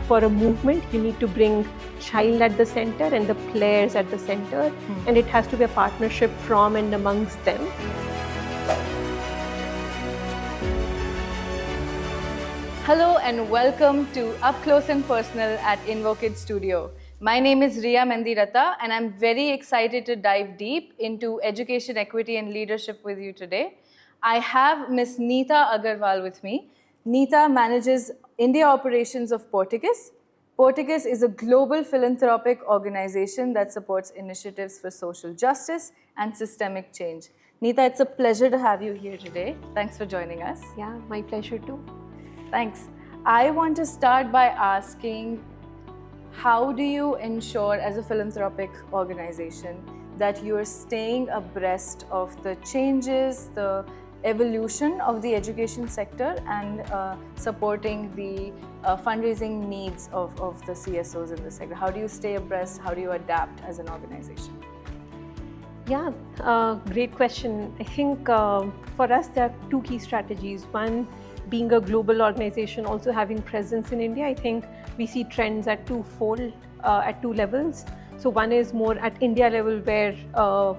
for a movement, you need to bring child at the center and the players at the center, and it has to be a partnership from and amongst them. Hello and welcome to Up Close and Personal at InvoKid Studio. My name is Rhea Mendiratta and I'm very excited to dive deep into education, equity and leadership with you today. I have Ms. Nita Agarwal with me. Nita manages India operations of Porticus. Porticus is a global philanthropic organization that supports initiatives for social justice and systemic change. Nita, it's a pleasure to have you here today. Thanks for joining us. Yeah, my pleasure too. Thanks. I want to start by asking, how do you ensure as a philanthropic organization that you're staying abreast of the changes, the evolution of the education sector and supporting the fundraising needs of the CSOs in the sector? How do you stay abreast? How do you adapt as an organization? Yeah, great question. I think for us, there are two key strategies. One, being a global organization, also having presence in India, I think we see trends at two levels. So one is more at India level where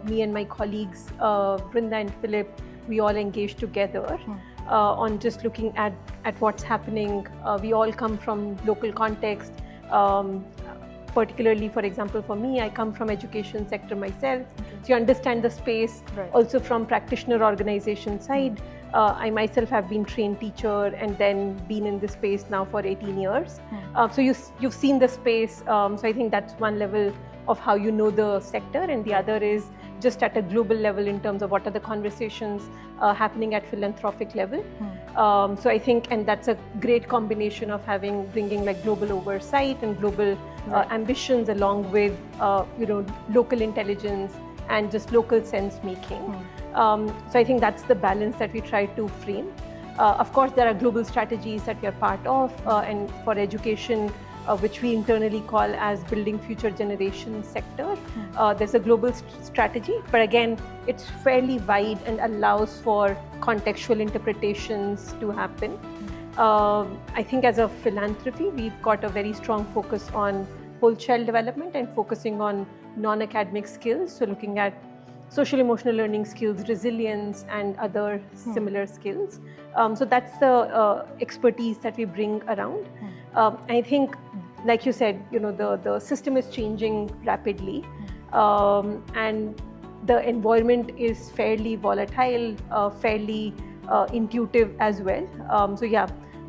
me and my colleagues, Brinda and Philip, we all engage together on just looking at what's happening. We all come from local context. Particularly, for example, for me, I come from education sector myself. So you understand the space. Right. Also from practitioner organization side, I myself have been trained teacher and then been in this space now for 18 years. So you've seen the space. So I think that's one level of how you know the sector, and the other is just at a global level in terms of what are the conversations happening at philanthropic level. So I think, and that's a great combination of bringing like global oversight and global ambitions along with local intelligence and just local sense making. So I think that's the balance that we try to frame. Of course, there are global strategies that we are part of, and for education, which we internally call as building future generation sector. There's a global strategy, but again, it's fairly wide and allows for contextual interpretations to happen. I think as a philanthropy, we've got a very strong focus on whole child development and focusing on non-academic skills. So looking at social emotional learning skills, resilience, and other similar skills. So that's the expertise that we bring around. I think, like you said, the system is changing rapidly, and the environment is fairly volatile, fairly intuitive as well.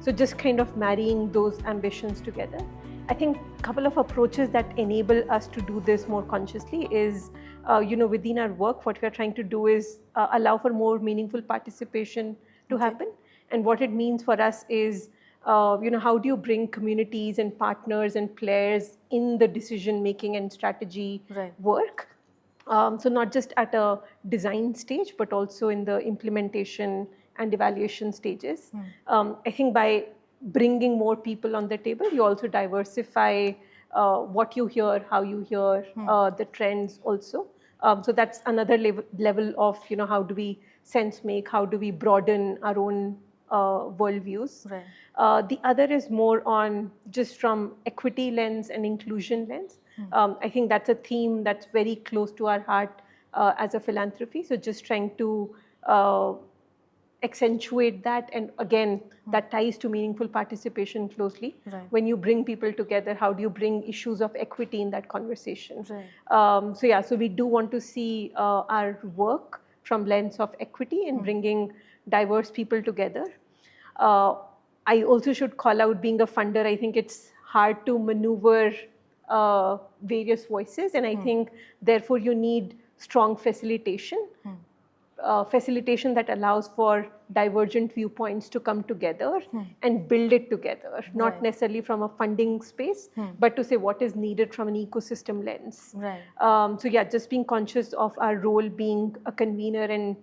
So just kind of marrying those ambitions together. I think a couple of approaches that enable us to do this more consciously is, within our work, what we're trying to do is allow for more meaningful participation to happen. And what it means for us is, how do you bring communities and partners and players in the decision making and strategy work? So not just at a design stage, but also in the implementation and evaluation stages. I think by bringing more people on the table, you also diversify what you hear, how you hear, the trends also. So that's another level of, how do we sense make, how do we broaden our own worldviews. The other is more on just from equity lens and inclusion lens. I think that's a theme that's very close to our heart as a philanthropy. So just trying to accentuate that, and again, that ties to meaningful participation closely. When you bring people together, how do you bring issues of equity in that conversation? So we do want to see our work from lens of equity and bringing diverse people together. I also should call out, being a funder, I think it's hard to maneuver various voices, and I think therefore you need strong facilitation. Facilitation that allows for divergent viewpoints to come together and build it together, not necessarily from a funding space, but to say what is needed from an ecosystem lens. Just being conscious of our role being a convener and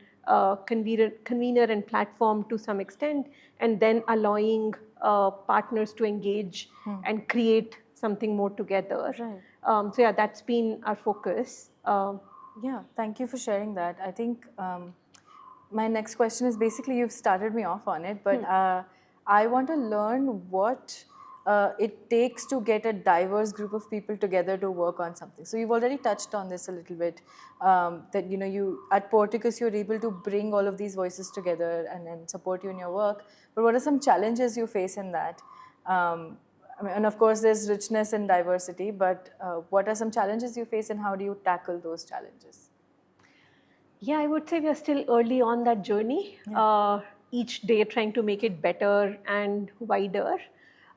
platform to some extent, and then allowing partners to engage and create something more together. That's been our focus. Thank you for sharing that. I think my next question is basically, you've started me off on it, but I want to learn what it takes to get a diverse group of people together to work on something. So you've already touched on this a little bit, that you at Porticus you're able to bring all of these voices together and support you in your work. But what are some challenges you face in that? And of course, there's richness and diversity, but what are some challenges you face and how do you tackle those challenges? Yeah, I would say we are still early on that journey. Each day trying to make it better and wider.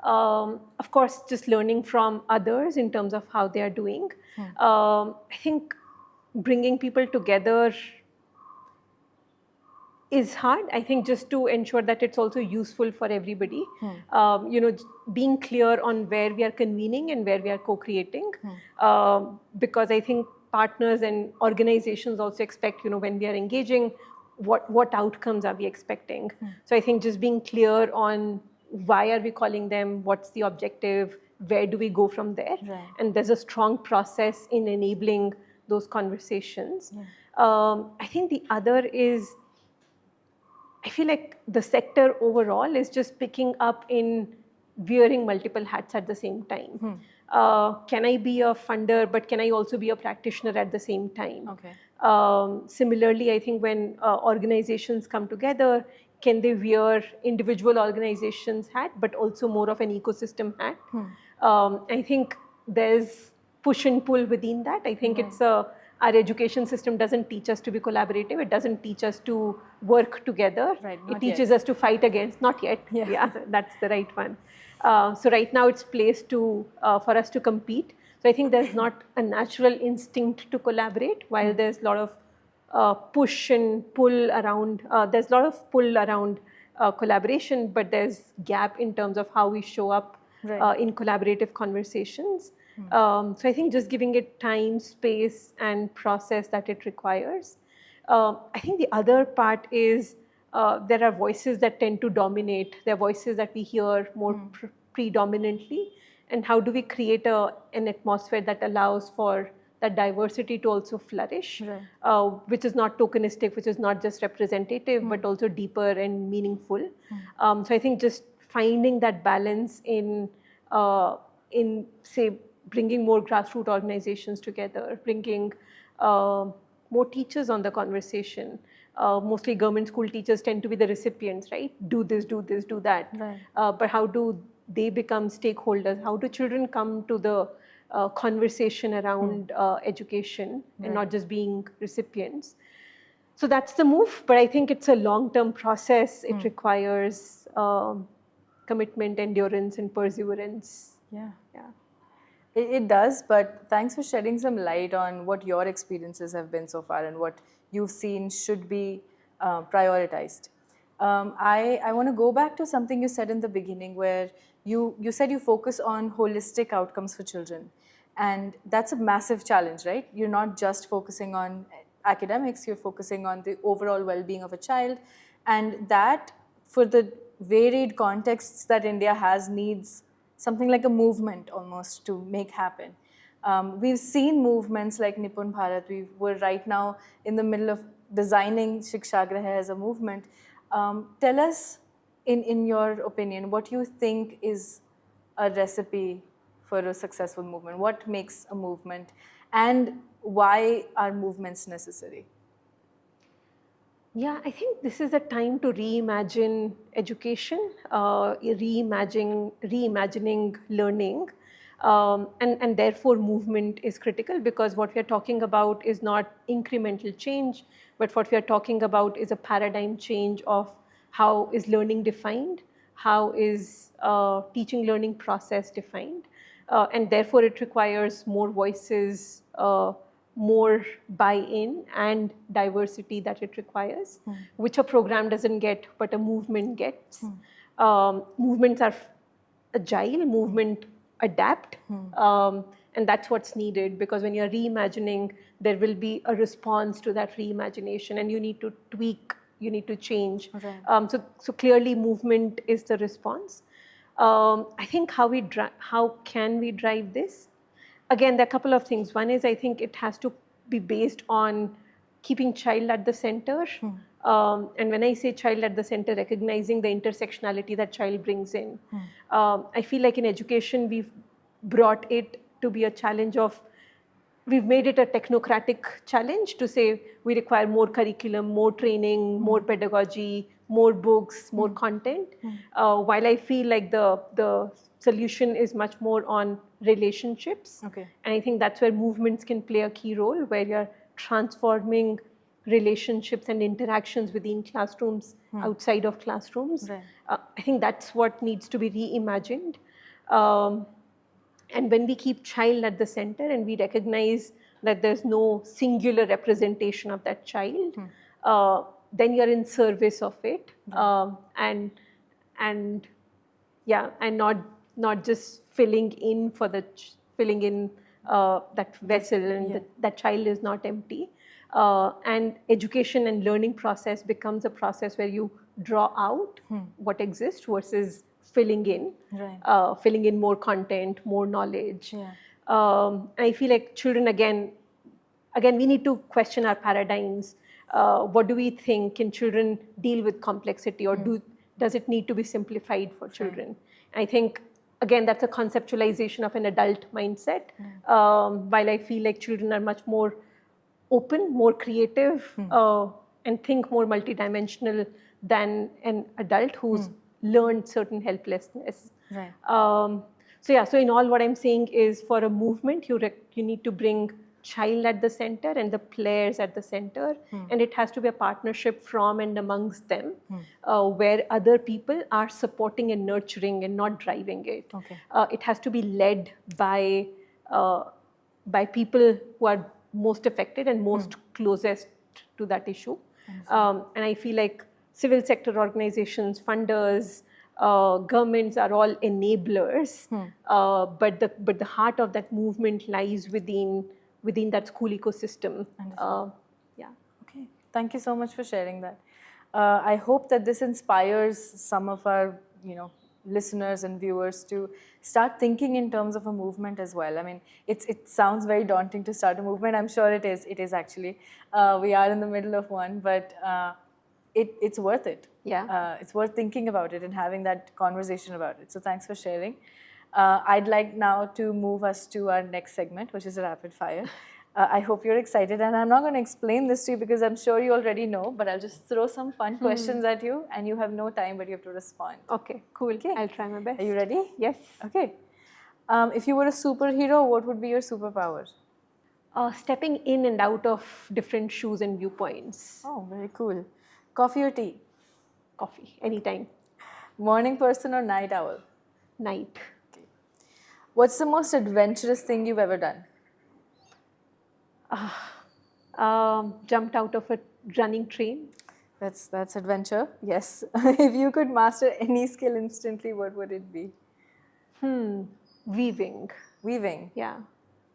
Of course, just learning from others in terms of how they are doing. I think bringing people together is hard. I think just to ensure that it's also useful for everybody. Being clear on where we are convening and where we are co-creating, because I think partners and organizations also expect, when we are engaging, what outcomes are we expecting. So I think just being clear on why are we calling them, what's the objective, where do we go from there, and there's a strong process in enabling those conversations. I think the other is, I feel like the sector overall is just picking up in wearing multiple hats at the same time. Can I be a funder, but can I also be a practitioner at the same time? Similarly, I think when organizations come together, can they wear individual organizations hat, but also more of an ecosystem hat? I think there's push and pull within that. I think it's our education system doesn't teach us to be collaborative. It doesn't teach us to work together. It teaches us to fight against. Not yet. Yeah, that's the right one. So right now it's placed for us to compete. So I think there's not a natural instinct to collaborate, while there's a lot of push and pull around. There's a lot of pull around collaboration, but there's gap in terms of how we show up in collaborative conversations. So I think just giving it time, space, and process that it requires. I think the other part is there are voices that tend to dominate. There are voices that we hear more predominantly. And how do we create an atmosphere that allows for that diversity to also flourish, which is not tokenistic, which is not just representative, but also deeper and meaningful. So I think just finding that balance in say, bringing more grassroots organizations together, bringing more teachers on the conversation. Mostly government school teachers tend to be the recipients, right? Do this, do this, do that. But how do they become stakeholders? How do children come to the conversation around education and not just being recipients? So that's the move, but I think it's a long-term process. It requires commitment, endurance, and perseverance. Yeah. It does, but thanks for shedding some light on what your experiences have been so far and what you've seen should be prioritized. I want to go back to something you said in the beginning, where you said you focus on holistic outcomes for children. And that's a massive challenge, right? You're not just focusing on academics, you're focusing on the overall well-being of a child. And that, for the varied contexts that India has, needs something like a movement almost to make happen. We've seen movements like Nipun Bharat. We're right now in the middle of designing Shikshagraha as a movement. Tell us, in your opinion, what you think is a recipe for a successful movement? What makes a movement, and why are movements necessary? Yeah, I think this is a time to reimagine education, reimagining learning, and therefore movement is critical, because what we are talking about is not incremental change, but what we are talking about is a paradigm change of how is learning defined, how is teaching learning process defined, and therefore it requires more voices, more buy-in and diversity that it requires, which a program doesn't get, but a movement gets. Movements are agile, movement adapt, and that's what's needed, because when you're reimagining, there will be a response to that reimagination, and you need to tweak, you need to change. So clearly movement is the response. I think how can we drive this? Again, there are a couple of things. One is, I think it has to be based on keeping child at the center. And when I say child at the center, recognizing the intersectionality that child brings in. I feel like in education, we've brought it to be a challenge of, we've made it a technocratic challenge to say we require more curriculum, more training, more pedagogy, more books, more content. While I feel like the solution is much more on relationships. Okay. And I think that's where movements can play a key role, where you're transforming relationships and interactions within classrooms, outside of classrooms. Right. I think that's what needs to be reimagined. And when we keep child at the center and we recognize that there's no singular representation of that child, then you're in service of it, and not just filling in for filling in that vessel, and that child is not empty. And education and learning process becomes a process where you draw out what exists versus filling in, filling in more content, more knowledge. I feel like children, again, we need to question our paradigms. What do we think? Can children deal with complexity, or does it need to be simplified for children? I think, again, that's a conceptualization of an adult mindset, while I feel like children are much more open, more creative, and think more multidimensional than an adult who's learned certain helplessness. So in all, what I'm saying is, for a movement, you need to bring child at the center and the players at the center, and it has to be a partnership from and amongst them, where other people are supporting and nurturing and not driving it. It has to be led by people who are most affected and most closest to that issue. And I feel like civil sector organizations, funders, governments are all enablers, but the heart of that movement lies within that school ecosystem. Okay, thank you so much for sharing that. I hope that this inspires some of our listeners and viewers to start thinking in terms of a movement as well. I mean, it sounds very daunting to start a movement. I'm sure it is. It is actually. We are in the middle of one, but it's worth it. It's worth thinking about it and having that conversation about it. So thanks for sharing. I'd like now to move us to our next segment, which is a rapid fire. I hope you're excited, and I'm not going to explain this to you because I'm sure you already know, but I'll just throw some fun questions at you, and you have no time, but you have to respond. Okay, cool. Okay. I'll try my best. Are you ready? Yes. Okay. If you were a superhero, what would be your superpower? Stepping in and out of different shoes and viewpoints. Oh, very cool. Coffee or tea? Coffee, anytime. Morning person or night owl? Night. Okay. What's the most adventurous thing you've ever done? Jumped out of a running train. That's adventure, yes. If you could master any skill instantly, what would it be? Weaving. Weaving? Yeah.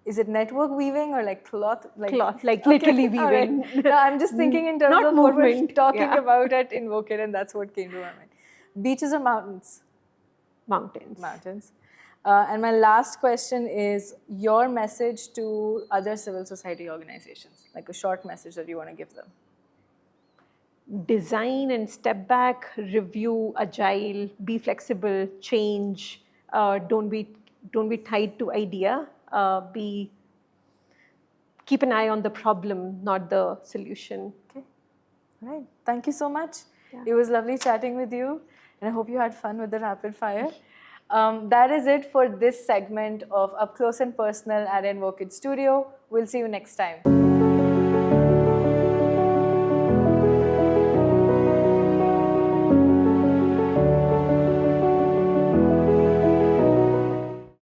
Is it network weaving or like cloth? Cloth, like literally weaving. Right. No, I'm just thinking in terms of what we're talking about at Invoke It, and that's what came to my mind. Beaches or mountains? Mountains. Mountains. And my last question is your message to other civil society organizations, like a short message that you want to give them. Design and step back, review, agile, be flexible, change. Don't be tied to idea. Keep an eye on the problem, not the solution. Okay. All right. Thank you so much. Yeah. It was lovely chatting with you, and I hope you had fun with the rapid fire. That is it for this segment of Up Close and Personal at Invoke It Studio. We'll see you next time.